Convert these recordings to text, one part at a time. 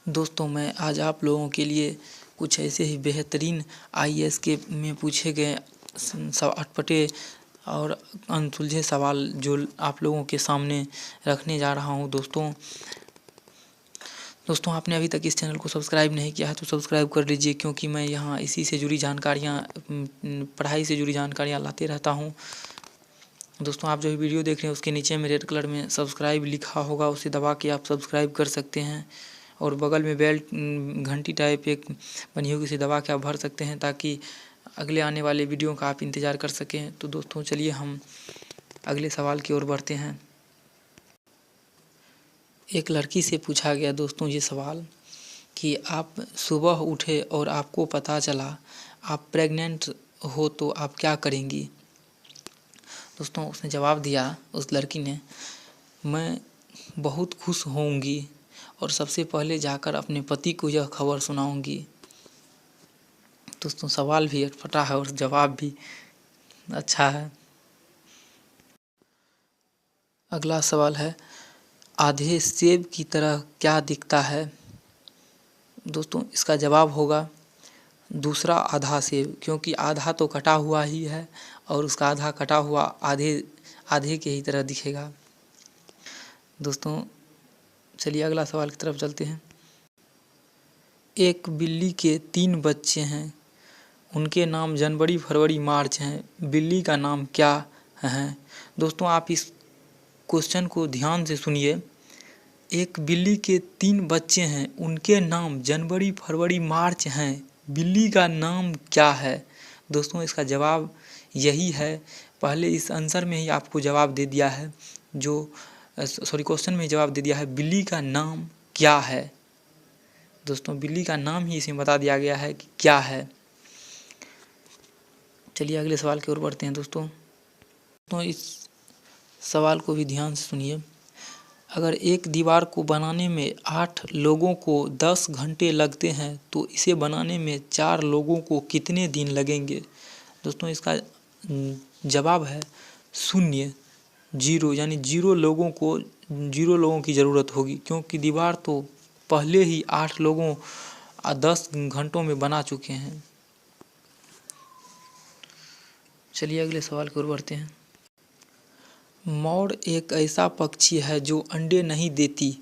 दोस्तों मैं आज आप लोगों के लिए कुछ ऐसे ही बेहतरीन आईएएस के में पूछे गए अटपटे और अनसुलझे सवाल जो आप लोगों के सामने रखने जा रहा हूं। दोस्तों आपने अभी तक इस चैनल को सब्सक्राइब नहीं किया है तो सब्सक्राइब कर लीजिए, क्योंकि मैं यहाँ इसी से जुड़ी जानकारियाँ, पढ़ाई से जुड़ी जानकारियाँ लाते रहता हूँ। दोस्तों आप जो वीडियो देख रहे हैं उसके नीचे में रेड कलर में सब्सक्राइब लिखा होगा, उसे दबा के आप सब्सक्राइब कर सकते हैं। और बगल में बेल घंटी टाइप एक बनी होगी, उसे दबा के आप भर सकते हैं ताकि अगले आने वाले वीडियो का आप इंतज़ार कर सकें। तो दोस्तों चलिए हम अगले सवाल की ओर बढ़ते हैं। एक लड़की से पूछा गया दोस्तों ये सवाल कि आप सुबह उठे और आपको पता चला आप प्रेग्नेंट हो तो आप क्या करेंगी। दोस्तों उसने जवाब दिया, उस लड़की ने, मैं बहुत खुश होऊंगी और सबसे पहले जाकर अपने पति को यह खबर सुनाऊंगी। दोस्तों सवाल भी अटपटा है और जवाब भी अच्छा है। अगला सवाल है, आधे सेब की तरह क्या दिखता है। दोस्तों इसका जवाब होगा दूसरा आधा सेब, क्योंकि आधा तो कटा हुआ ही है और उसका आधा कटा हुआ आधे के ही तरह दिखेगा। दोस्तों चलिए अगला सवाल की तरफ चलते हैं। एक बिल्ली के 3 बच्चे हैं, उनके नाम जनवरी, फरवरी, मार्च हैं। बिल्ली का नाम क्या है। दोस्तों आप इस क्वेश्चन को ध्यान से सुनिए। एक बिल्ली के 3 बच्चे हैं, उनके नाम जनवरी, फरवरी, मार्च हैं। बिल्ली का नाम क्या है। दोस्तों इसका जवाब यही है। पहले इस आंसर में ही आपको जवाब दे दिया है, क्वेश्चन में जवाब दे दिया है, बिल्ली का नाम क्या है। दोस्तों बिल्ली का नाम ही इसमें बता दिया गया है कि क्या है। चलिए अगले सवाल की ओर बढ़ते हैं। दोस्तों इस सवाल को भी ध्यान से सुनिए। अगर एक दीवार को बनाने में 8 लोगों को 10 घंटे लगते हैं तो इसे बनाने में 4 लोगों को कितने दिन लगेंगे। दोस्तों इसका जवाब है 0, 0, यानी 0 लोगों की ज़रूरत होगी, क्योंकि दीवार तो पहले ही 8 लोगों 10 घंटों में बना चुके हैं। चलिए अगले सवाल की ओर बढ़ते हैं। मोर एक ऐसा पक्षी है जो अंडे नहीं देती।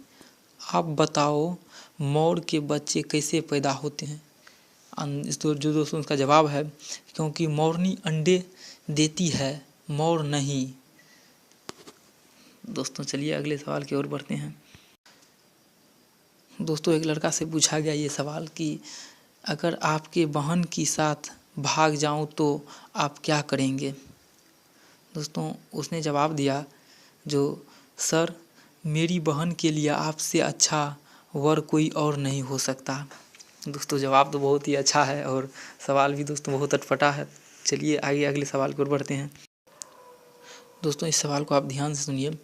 आप बताओ मोर के बच्चे कैसे पैदा होते हैं। जो दोस्तों उसका जवाब है, क्योंकि मोरनी अंडे देती है, मोर नहीं। दोस्तों चलिए अगले सवाल की ओर बढ़ते हैं। दोस्तों एक लड़का से पूछा गया ये सवाल कि अगर आपके बहन के साथ भाग जाऊं तो आप क्या करेंगे। दोस्तों उसने जवाब दिया, सर मेरी बहन के लिए आपसे अच्छा वर कोई और नहीं हो सकता। दोस्तों जवाब तो बहुत ही अच्छा है और सवाल भी दोस्तों बहुत अटपटा है। चलिए आगे अगले सवाल की ओर बढ़ते हैं। दोस्तों इस सवाल को आप ध्यान से सुनिए।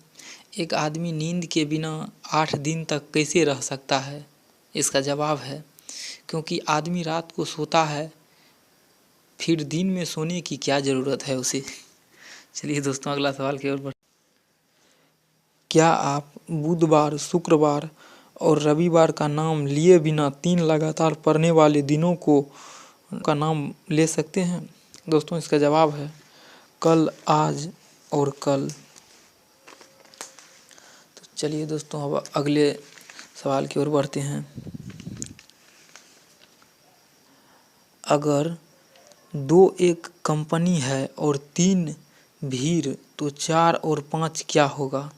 एक आदमी नींद के बिना 8 दिन तक कैसे रह सकता है। इसका जवाब है, क्योंकि आदमी रात को सोता है, फिर दिन में सोने की क्या ज़रूरत है उसे। चलिए दोस्तों अगला सवाल की ओर बढ़ते हैं। क्या आप बुधवार, शुक्रवार और रविवार का नाम लिए बिना 3 लगातार पड़ने वाले दिनों का नाम ले सकते हैं। दोस्तों इसका जवाब है कल, आज और कल। तो चलिए दोस्तों अब अगले सवाल की ओर बढ़ते हैं। अगर 2 एक कंपनी है और 3 भीड़ तो 4 और 5 क्या होगा।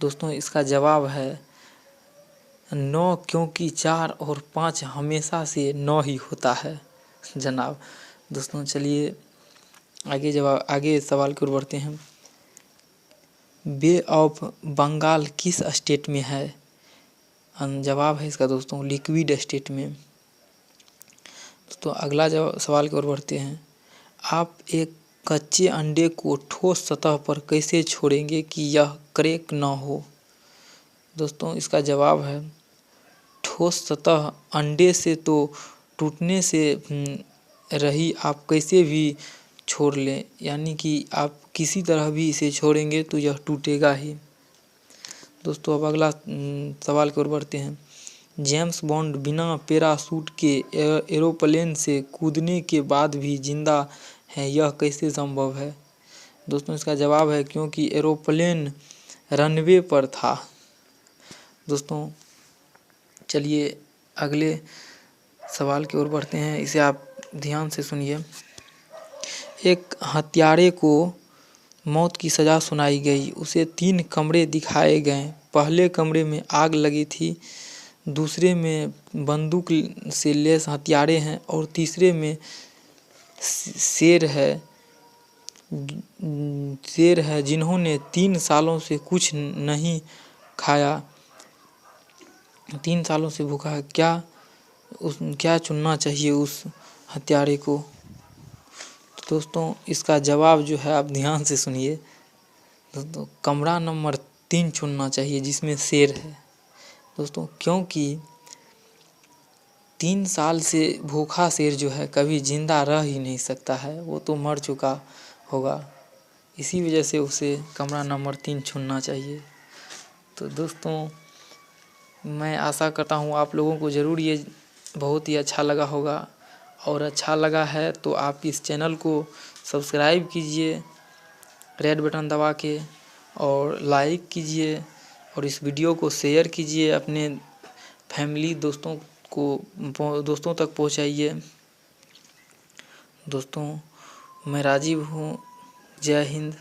दोस्तों इसका जवाब है 9, क्योंकि 4 और 5 हमेशा से 9 ही होता है जनाब। दोस्तों चलिए आगे सवाल की ओर बढ़ते हैं। बे ऑफ बंगाल किस स्टेट में है। जवाब है इसका दोस्तों लिक्विड स्टेट में। दोस्तों अगला सवाल की ओर बढ़ते हैं। आप एक कच्चे अंडे को ठोस सतह पर कैसे छोड़ेंगे कि यह क्रैक न हो। दोस्तों इसका जवाब है ठोस सतह अंडे से तो टूटने से रही, आप कैसे भी छोड़ लें, यानी कि आप किसी तरह भी इसे छोड़ेंगे तो यह टूटेगा ही। दोस्तों अब अगला सवाल की ओर बढ़ते हैं। जेम्स बॉन्ड बिना पैराशूट के एरोप्लेन से कूदने के बाद भी जिंदा है, यह कैसे संभव है? दोस्तों इसका जवाब है क्योंकि एरोप्लेन रनवे पर था। दोस्तों चलिए अगले सवाल की ओर बढ़ते हैं, इसे आप ध्यान से सुनिए। एक हत्यारे को मौत की सज़ा सुनाई गई। उसे 3 कमरे दिखाए गए। पहले कमरे में आग लगी थी, दूसरे में बंदूक से लैस हथियारे हैं और तीसरे में शेर है जिन्होंने 3 सालों से कुछ नहीं खाया, 3 सालों से भूखा है। क्या चुनना चाहिए उस हत्यारे को? तो दोस्तों इसका जवाब जो है आप ध्यान से सुनिए। दोस्तों कमरा नंबर 3 चुनना चाहिए जिसमें शेर है। दोस्तों क्योंकि 3 साल से भूखा शेर जो है कभी जिंदा रह ही नहीं सकता है, वो तो मर चुका होगा। इसी वजह से उसे कमरा नंबर 3 चुनना चाहिए। तो दोस्तों मैं आशा करता हूँ आप लोगों को ज़रूर ये बहुत ही अच्छा लगा होगा, और अच्छा लगा है तो आप इस चैनल को सब्सक्राइब कीजिए रेड बटन दबा के, और लाइक कीजिए, और इस वीडियो को शेयर कीजिए अपने फैमिली दोस्तों तक पहुंचाइए। दोस्तों मैं राजीव हूँ। जय हिंद।